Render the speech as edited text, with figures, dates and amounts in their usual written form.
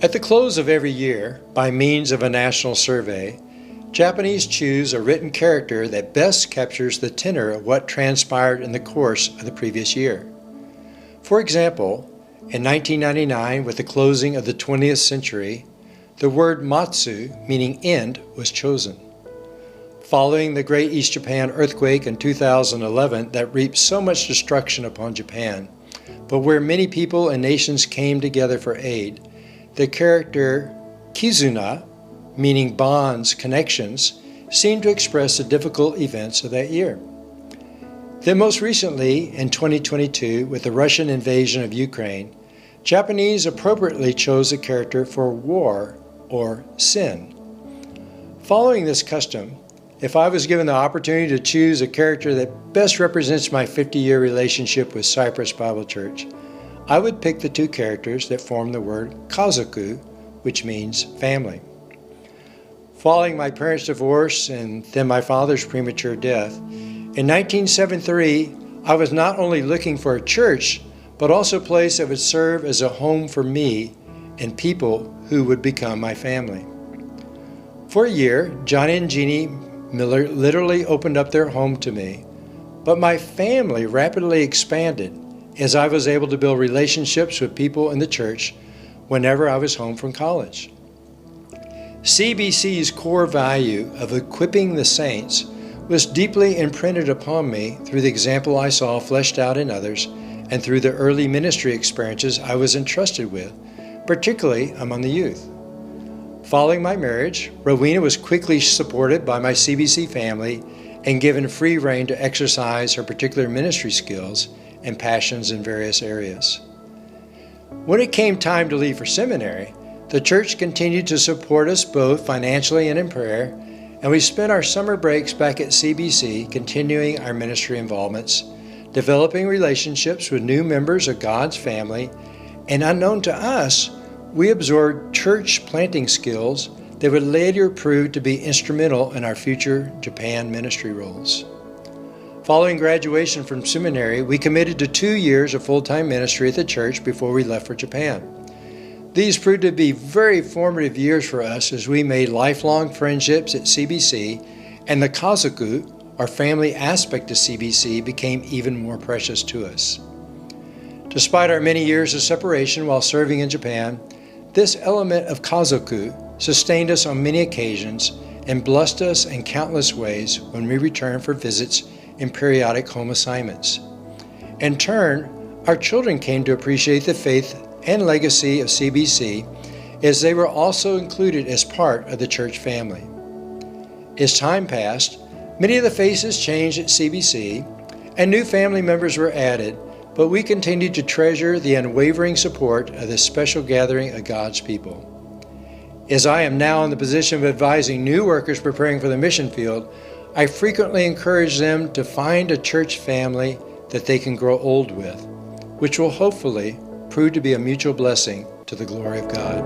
At the close of every year, by means of a national survey, Japanese choose a written character that best captures the tenor of what transpired in the course of the previous year. For example, in 1999, with the closing of the 20th century, the word matsu, meaning end, was chosen. Following the Great East Japan earthquake in 2011 that reaped so much destruction upon Japan, but where many people and nations came together for aid, the character Kizuna, meaning bonds, connections, seemed to express the difficult events of that year. Then most recently, in 2022, with the Russian invasion of Ukraine, Japanese appropriately chose a character for war or sin. Following this custom, if I was given the opportunity to choose a character that best represents my 50-year relationship with Cypress Bible Church, I would pick the two characters that form the word kazoku, which means family. Following my parents' divorce and then my father's premature death, in 1973, I was not only looking for a church, but also a place that would serve as a home for me and people who would become my family. For a year, Johnny and Jeannie Miller literally opened up their home to me, but my family rapidly expanded as I was able to build relationships with people in the church whenever I was home from college. CBC's core value of equipping the saints was deeply imprinted upon me through the example I saw fleshed out in others and through the early ministry experiences I was entrusted with, particularly among the youth. Following my marriage, Rowena was quickly supported by my CBC family and given free rein to exercise her particular ministry skills and passions in various areas. When it came time to leave for seminary, the church continued to support us both financially and in prayer, and we spent our summer breaks back at CBC continuing our ministry involvements, developing relationships with new members of God's family, and unknown to us, we absorbed church planting skills that would later prove to be instrumental in our future Japan ministry roles. Following graduation from seminary, we committed to 2 years of full-time ministry at the church before we left for Japan. These proved to be very formative years for us as we made lifelong friendships at CBC, and the kazoku, our family aspect of CBC, became even more precious to us. Despite our many years of separation while serving in Japan, this element of kazoku sustained us on many occasions and blessed us in countless ways when we returned for visits and periodic home assignments. In turn, our children came to appreciate the faith and legacy of CBC as they were also included as part of the church family. As time passed, many of the faces changed at CBC and new family members were added, but we continued to treasure the unwavering support of this special gathering of God's people. As I am now in the position of advising new workers preparing for the mission field, I frequently encourage them to find a church family that they can grow old with, which will hopefully prove to be a mutual blessing to the glory of God.